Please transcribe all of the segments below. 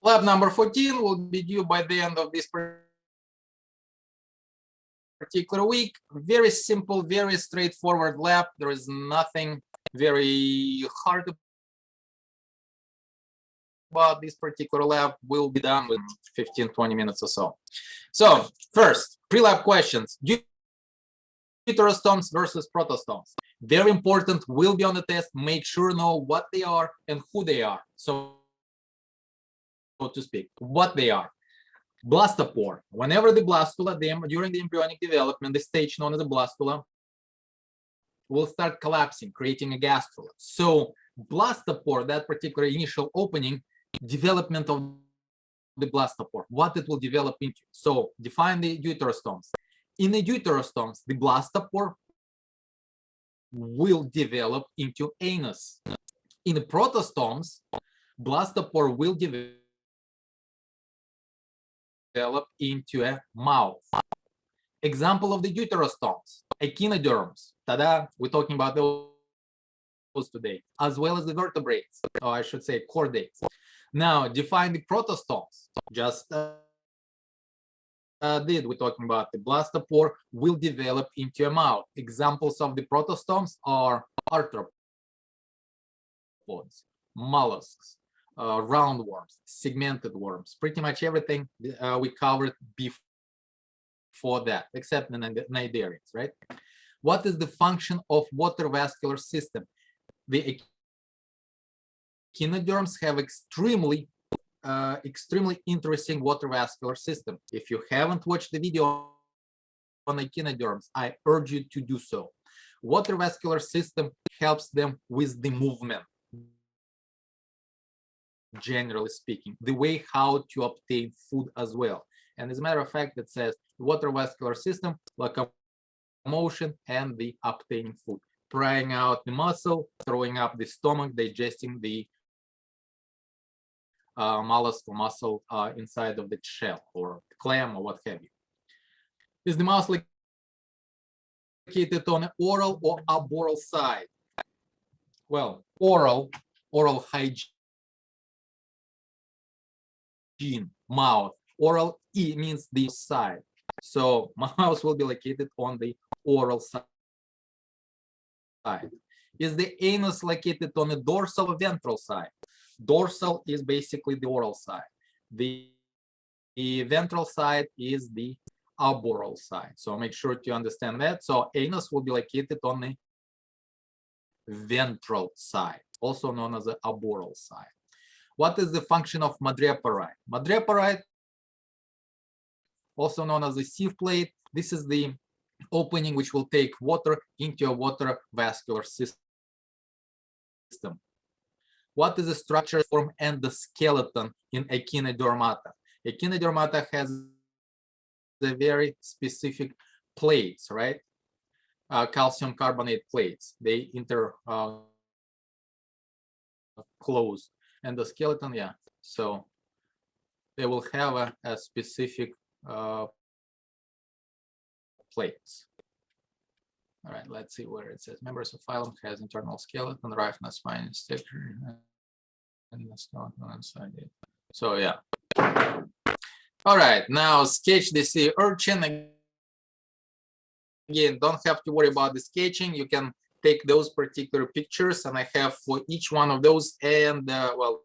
Lab number 14 will be due by the end of this particular week. Very simple, very straightforward lab. There is nothing very hard about this particular lab. Will be done with 15-20 minutes or so. So first, pre-lab questions. Uterostomes versus protostomes. Very important, will be on the test. Make sure know what they are and who they are. So to speak, what they are. Blastopore. Whenever the blastula, during the embryonic development, the stage known as a blastula, will start collapsing, creating a gastrula. So blastopore, that particular initial opening, development of the blastopore, what it will develop into. So define the deuterostomes. In the deuterostomes, the blastopore will develop into anus. In the protostomes, blastopore will develop into a mouth. Example of the deuterostomes, echinoderms. Tada, we're talking about those today, as well as the vertebrates, or I should say chordates. Now, define the protostomes. Just we're talking about the blastopore will develop into a mouth. Examples of the protostomes are arthropods, mollusks, roundworms, segmented worms, pretty much everything we covered before that, except the cnidarians, right? What is the function of water vascular system? The echinoderms have extremely interesting water vascular system. If you haven't watched the video on echinoderms, I urge you to do so. Water vascular system helps them with the movement, generally speaking, the way how to obtain food as well. And as a matter of fact, it says water vascular system, locomotion, and the obtaining food, prying out the muscle, throwing up the stomach, digesting the mollusk or muscle inside of the shell or clam or what have you. Is the mouth located on the oral or aboral side? Well, oral hygiene, mouth. Oral E means the side. So mouth will be located on the oral side. Is the anus located on the dorsal or ventral side? Dorsal is basically the oral side. The ventral side is the aboral side. So make sure to understand that. So anus will be located on the ventral side, also known as the aboral side. What is the function of madreporoid? Madreporoid, also known as the sieve plate, this is the opening which will take water into a water vascular system. What is the structure form and the skeleton in Echinodermata? Echinodermata has the very specific plates, right? Calcium carbonate plates. They close, and the skeleton, yeah. So they will have a specific plates. All right, let's see where it says members of phylum has internal skeleton, rifna spine structure, and the skeleton inside it. So yeah. All right, now sketch the sea urchin. Again, don't have to worry about the sketching. You can take those particular pictures, and I have for each one of those. And well,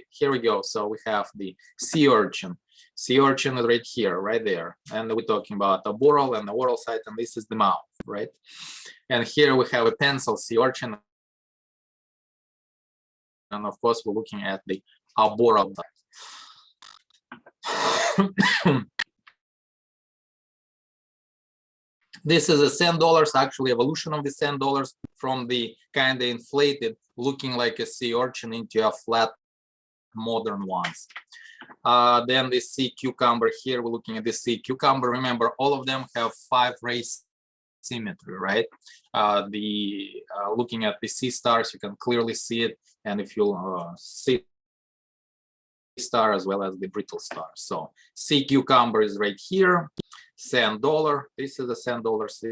here we go. So we have the sea urchin. Sea urchin is right here, right there. And we're talking about the aboral and the oral side, and this is the mouth, right? And here we have a pencil sea urchin. And of course, we're looking at the aboral side. This is a sand dollars, actually evolution of the sand dollars from the kind of inflated, looking like a sea urchin into a flat modern ones. Then the sea cucumber, here we're looking at the sea cucumber. Remember, all of them have 5-ray symmetry, right? Looking at the sea stars, you can clearly see it. And if you see star as well as the brittle star. So sea cucumber is right here. Sand dollar. This is a sand dollar. This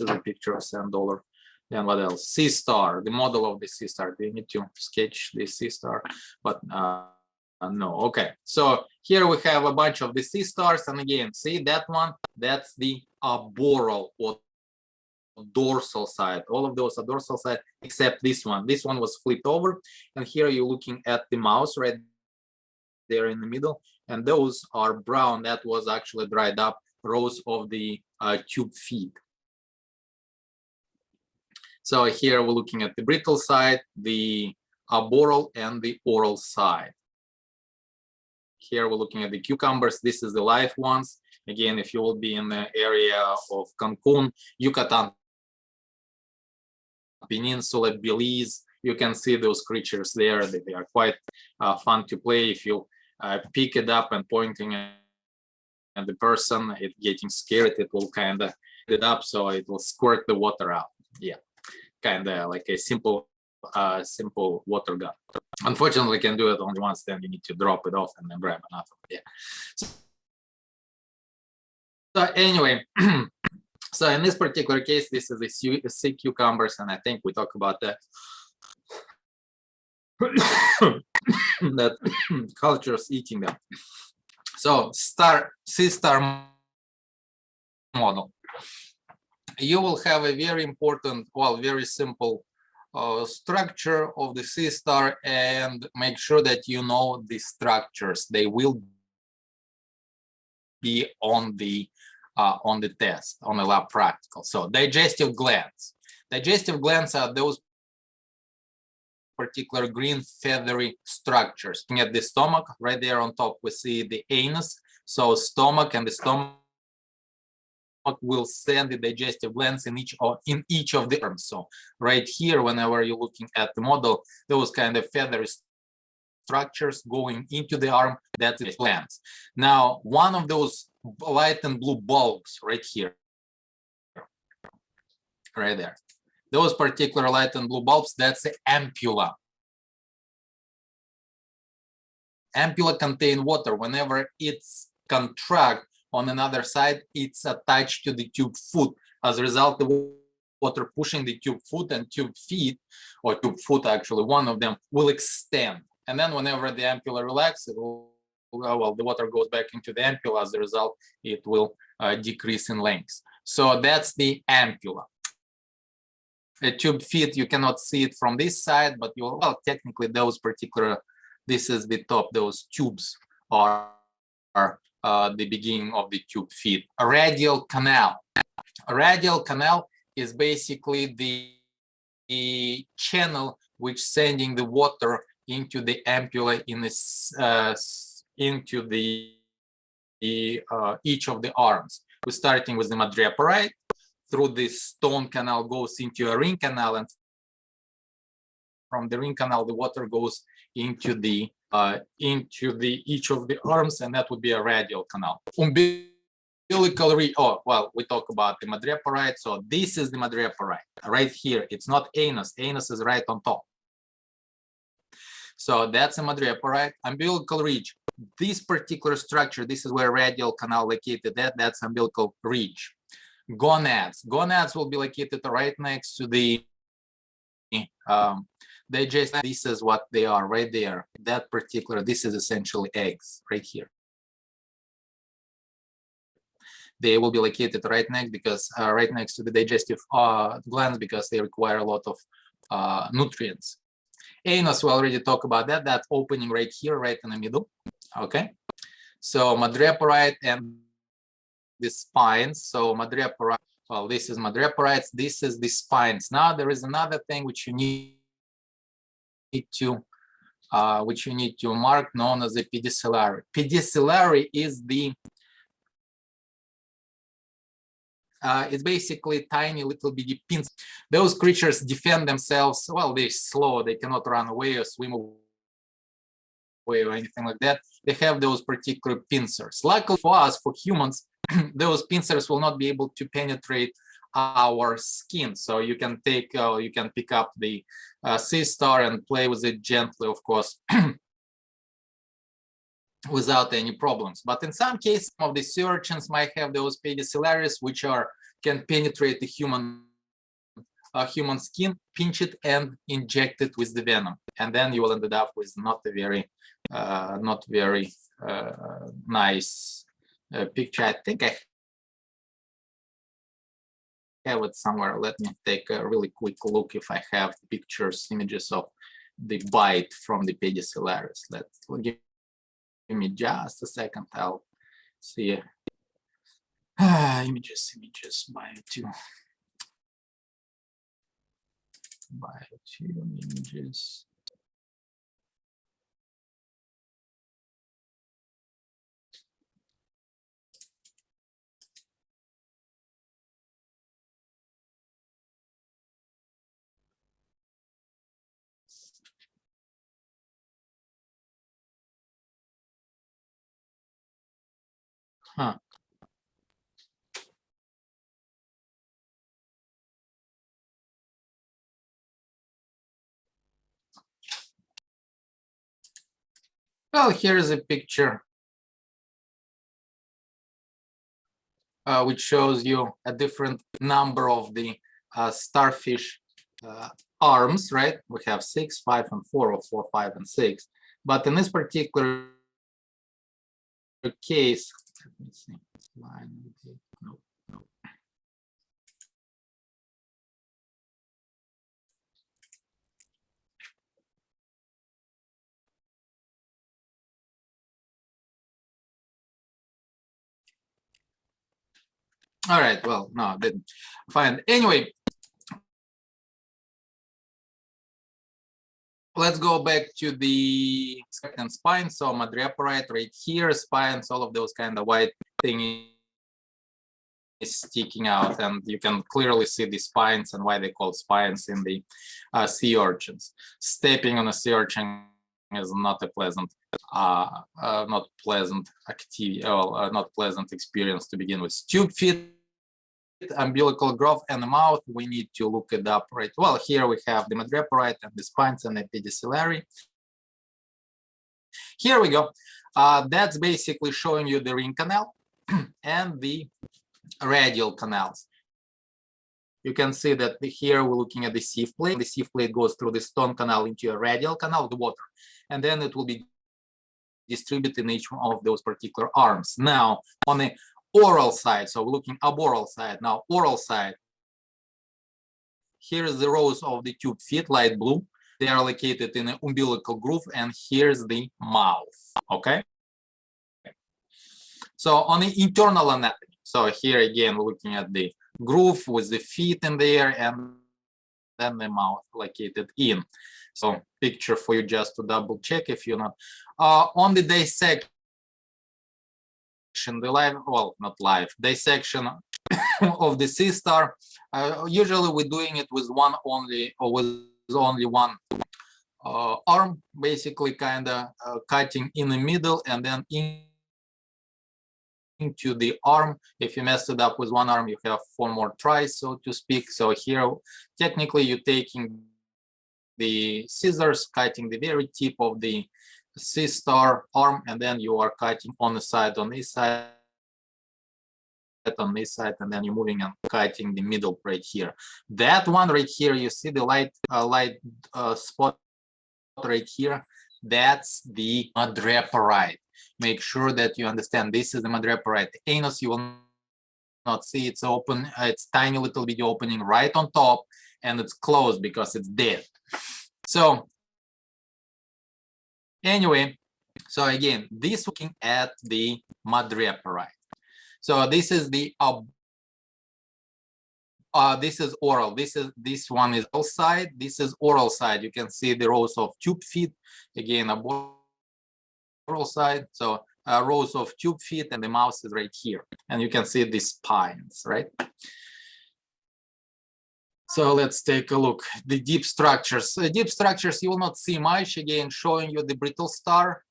is a picture of sand dollar. Then what else? Sea star, the model of the sea star. Do you need to sketch the sea star? But no. Okay. So here we have a bunch of the sea stars, and again, see that one? That's the arboreal or dorsal side. All of those are dorsal side except this one. This one was flipped over, and here you're looking at the mouse right there in the middle, and those are brown. That was actually dried up rows of the tube feet. So here we're looking at the brittle side, the arboreal, and the oral side. Here we're looking at the cucumbers. This is the live ones. Again, if you will be in the area of Cancun, Yucatan Peninsula, Belize, you can see those creatures there. They are quite fun to play. If you pick it up and pointing at the person, it getting scared, it will kind of it up, so it will squirt the water out. Yeah, kind of like a simple water gun. Unfortunately, you can do it only once, then you need to drop it off and then grab another. Yeah. So anyway, so in this particular case, this is the sea cucumbers, and I think we talk about that. That cultures eating them. So sea star model. You will have a very important, well, very simple structure of the sea star, and make sure that you know the structures. They will be on the test, on the lab practical. So digestive glands. Digestive glands are those particular green feathery structures. Looking at the stomach, right there on top, we see the anus. So stomach, and the stomach will send the digestive glands in each of the arms. So right here, whenever you're looking at the model, those kind of feathery structures going into the arm, that's the glands. Now, one of those light and blue bulbs right here, right there, those particular light and blue bulbs, that's the ampulla. Ampulla contain water. Whenever it's contract on another side, it's attached to the tube foot. As a result, the water pushing the tube foot and tube feet, or tube foot actually, one of them will extend. And then whenever the ampulla relaxes, well, the water goes back into the ampulla. As a result, it will decrease in length. So that's the ampulla. A tube feet, you cannot see it from this side, but you, well, technically those particular, this is the top, those tubes are the beginning of the tube feet. A radial canal. A radial canal is basically the channel which sending the water into the ampulla in this into the each of the arms. We're starting with the madreporite. Through this stone canal goes into a ring canal, and from the ring canal the water goes into the each of the arms, and that would be a radial canal. Umbilical reach. Oh, well, we talk about the madreporite. So this is the madreporite right here. It's not anus. Anus is right on top. So that's a madreporite. Umbilical ridge. This particular structure, this is where radial canal located. That's umbilical ridge. Gonads. Gonads will be located right next to the digestive. This is what they are right there. That particular, this is essentially eggs right here. They will be located right next because right next to the digestive glands, because they require a lot of nutrients. Anus, we already talked about that. That opening right here, right in the middle. Okay. So madreporite and the spines. So madreporite, well, this is madreporites, this is the spines. Now there is another thing which you need to mark, known as the pedicellary. Pedicellary is the it's basically tiny little bitty pins. Those creatures defend themselves. Well, they're slow, they cannot run away or swim away or anything like that. They have those particular pincers. Luckily for us, for humans, those pincers will not be able to penetrate our skin. So you can take, you can pick up the sea star and play with it gently, of course, without any problems. But in some cases, some of the sea urchins might have those pedicellaris, which can penetrate the human human skin, pinch it and inject it with the venom, and then you will end up with not very nice picture. I think I have it somewhere. Let me take a really quick look if I have pictures, images of the bite from the Pedicellaris. Give me just a second. I'll see. Images, bio2 images. Huh. Well, here's a picture which shows you a different number of the starfish arms, right? We have 6, 5, and 4, or 4, 5, and 6. But in this particular case, let me see. No. All right, well, no, didn't find. Anyway, let's go back to the second spine. So madreporite right here, spines, all of those kind of white thing is sticking out, and you can clearly see the spines and why they call spines in the sea urchins. Stepping on a sea urchin is not a pleasant activity, not pleasant experience to begin with. Tube feet, umbilical growth, and the mouth, we need to look it up, right? Well, here we have the madreporite and the spines and the pedicellary. Here we go. That's basically showing you the ring canal and the radial canals. You can see that here we're looking at the sieve plate. The sieve plate goes through the stone canal into a radial canal, the water, and then it will be distributed in each one of those particular arms. Now, on the oral side, so we're looking aboral side. Now, oral side, here is the rows of the tube feet, light blue. They are located in an umbilical groove, and here's the mouth, okay? So on the internal anatomy, so here again, we're looking at the groove with the feet in there, and then the mouth located in. So picture for you just to double check if you're not. On the dissection, the live, well, not live, dissection of the sea star, usually we're doing it with one only, or with only one arm, basically kind of cutting in the middle and then into the arm. If you messed it up with one arm, you have 4 more tries, so to speak. So here, technically, you're taking the scissors, cutting the very tip of the sea star arm, and then you are cutting on the side, on this side, on this side, and then you're moving and cutting the middle right here. That one right here, you see the light spot right here, that's the madreporite. Make sure that you understand this is the madreporite. Anus, you will not see, it's open, it's tiny little bit opening right on top, and it's closed because it's dead. So anyway, so again, this looking at the madreporite. So this is the this is oral. This one is oral side. This is oral side. You can see the rows of tube feet. Again, oral side. So rows of tube feet, and the mouth is right here. And you can see the spines, right? So let's take a look. The deep structures. Deep structures, you will not see much. Again, showing you the brittle star.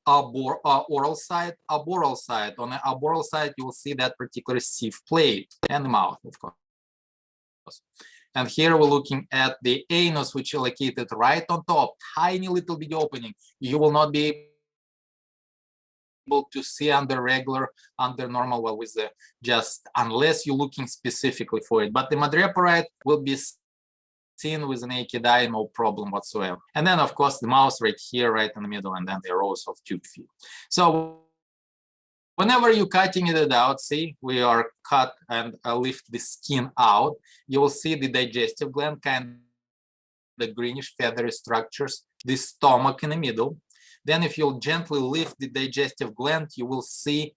Oral side, aboral side. On the aboral side, you will see that particular sieve plate and the mouth, of course. And here we're looking at the anus, which is located right on top, tiny little bit opening. You will not be able to see under normal, well, with the just unless you're looking specifically for it. But the madreporite will be seen with a naked eye, no problem whatsoever. And then, of course, the mouth right here, right in the middle, and then the rows of tube feet. So whenever you're cutting it out, see, we are cut and lift the skin out, you will see the digestive gland, kind of the greenish feathery structures, the stomach in the middle. Then if you'll gently lift the digestive gland, you will see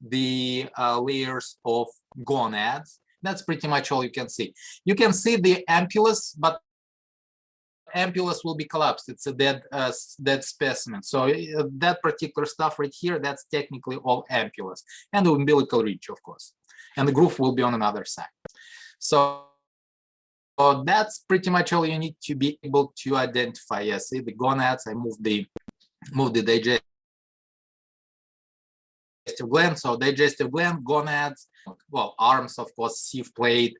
the layers of gonads. That's pretty much all you can see. You can see the ampullus, but ampullus will be collapsed. It's a dead specimen. So that particular stuff right here, that's technically all ampullus. And the umbilical ridge, of course. And the groove will be on another side. So that's pretty much all you need to be able to identify. Yes, see the gonads. I move the digestive gland. So digestive gland, gonads, well, arms, of course, sieve plate,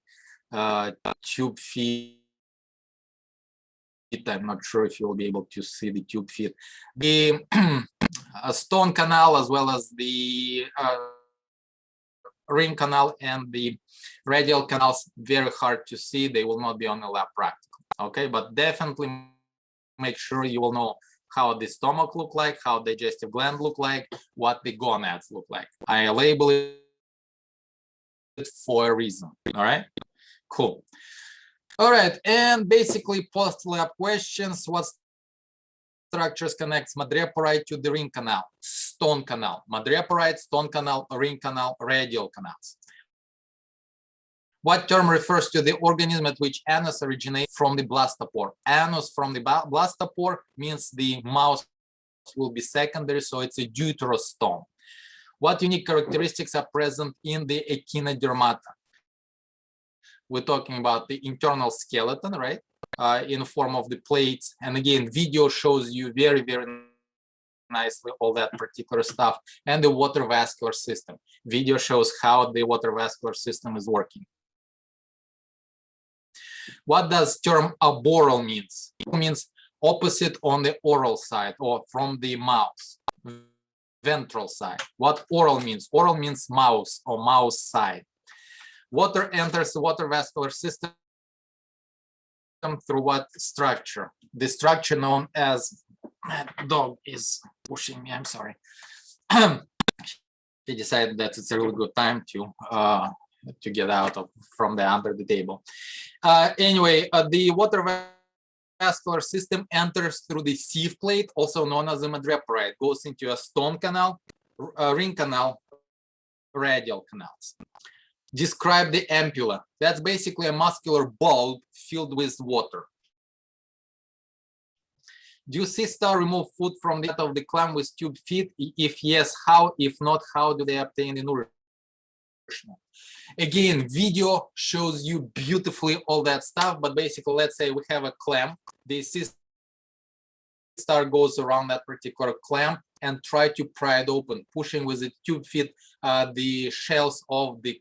tube feet. I'm not sure if you'll be able to see the tube feet. The stone canal, as well as the ring canal and the radial canals, very hard to see. They will not be on the lab practical. Okay, but definitely make sure you will know how the stomach look like, how digestive gland look like, what the gonads look like. I label it for a reason. All right, cool. All right, and basically post-lab questions. What structures connects madreporite to the ring canal? Stone canal. Madreporite, stone canal, ring canal, radial canals. What term refers to the organism at which anus originates from the blastopore? Anus from the blastopore means the mouth will be secondary, so it's a deuterostome. What unique characteristics are present in the Echinodermata? We're talking about the internal skeleton, right? In the form of the plates. And again, video shows you very, very nicely all that particular stuff. And the water vascular system. Video shows how the water vascular system is working. What does term aboral means? It means opposite on the oral side or from the mouth, ventral side. What oral means? Oral means mouth or mouth side. Water enters the water vascular system through what structure? The structure known as, dog is pushing me, I'm sorry. He decided that it's a really good time to get out from under the table. Anyway, the water vascular system enters through the sieve plate, also known as the madreporite, goes into a stone canal, ring canal, radial canals. Describe the ampulla. That's basically a muscular bulb filled with water. Do cysta remove food from the of the clam with tube feet? If yes, how? If not, how do they obtain the nourishment? Again, video shows you beautifully all that stuff, but basically, let's say we have a clam. The cysta goes around that particular clam and try to pry it open, pushing with the tube feet the shells of the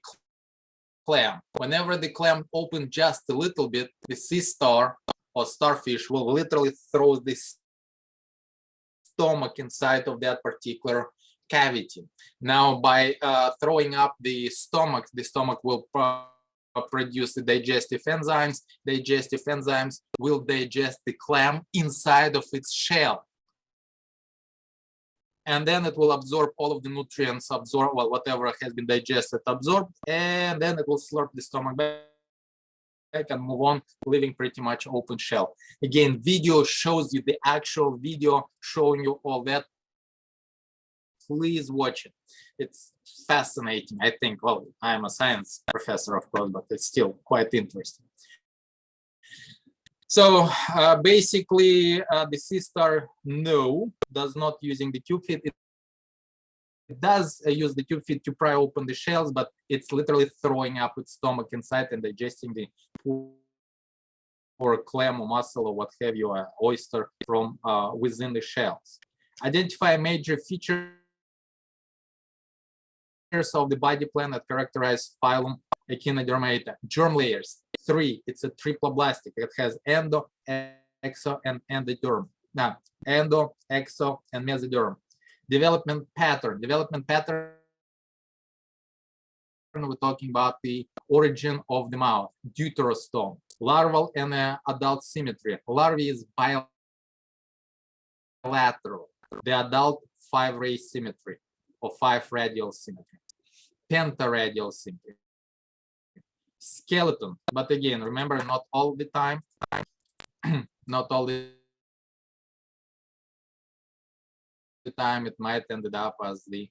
clam. Whenever the clam opens just a little bit, the sea star or starfish will literally throw this stomach inside of that particular cavity. Now, by throwing up the stomach will produce the digestive enzymes. Digestive enzymes will digest the clam inside of its shell. And then it will absorb all of the nutrients, absorb, well, whatever has been digested, absorbed, and then it will slurp the stomach back and move on, leaving pretty much open shell. Again, video shows you the actual video showing you all that. Please watch it. It's fascinating, I think. Well, I'm a science professor, of course, but it's still quite interesting. So basically, the sea star, no, does not using the tube feet. It does use the tube feet to pry open the shells, but it's literally throwing up its stomach inside and digesting the or clam or mussel or what have you, or oyster from within the shells. Identify major features of the body plan that characterize phylum Echinodermata. Germ layers, 3. It's a triploblastic. It has endo, exo, and endoderm. Now, endo, exo, and mesoderm. Development pattern. Development pattern, we're talking about the origin of the mouth, deuterostome, larval and adult symmetry. Larvae is bilateral. The adult 5-ray symmetry or 5 radial symmetry, pentaradial symmetry. Skeleton, but again, remember, not all the time, not all the time it might ended up as the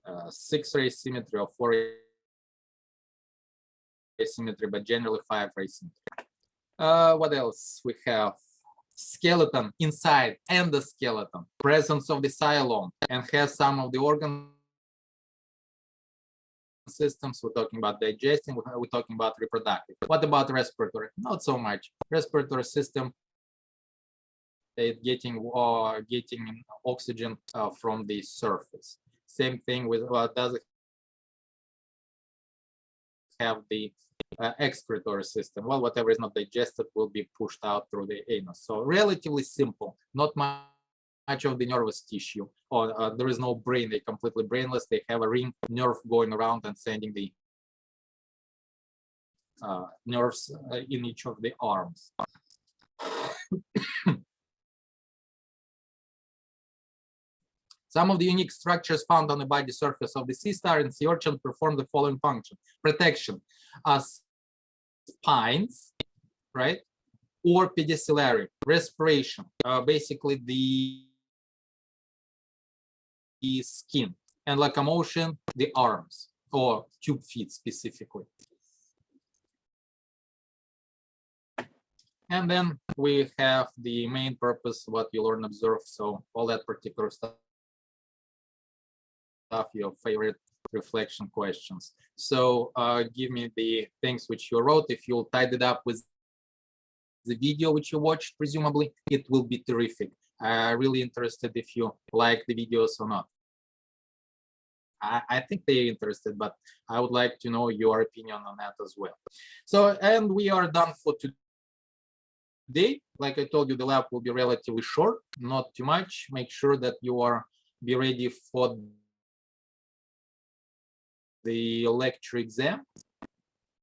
6-ray symmetry or 4-ray symmetry, but generally 5-ray symmetry. What else we have? Skeleton inside endoskeleton, presence of the xylem, and has some of the organ systems. We're talking about digesting, we're talking about reproductive. What about respiratory? Not so much. Respiratory system, getting oxygen from the surface. Same thing with does it have the excretory system? Well, whatever is not digested will be pushed out through the anus. So relatively simple, not much of the nervous tissue, or there is no brain. They're completely brainless. They have a ring nerve going around and sending the nerves in each of the arms. Some of the unique structures found on the body surface of the sea star and sea urchin perform the following function: protection, spines, right, or pedicellary, respiration, basically the skin, and locomotion, the arms, or tube feet specifically. And then we have the main purpose, what you learn, observe, so all that particular stuff, your favorite reflection questions. So give me the things which you wrote. If you'll tie it up with the video which you watched, presumably, it will be terrific. Really interested if you like the videos or not. I think they're interested, but I would like to know your opinion on that as well. So, and we are done for today. Like I told you, the lab will be relatively short, not too much. Make sure that you are be ready for the lecture exam.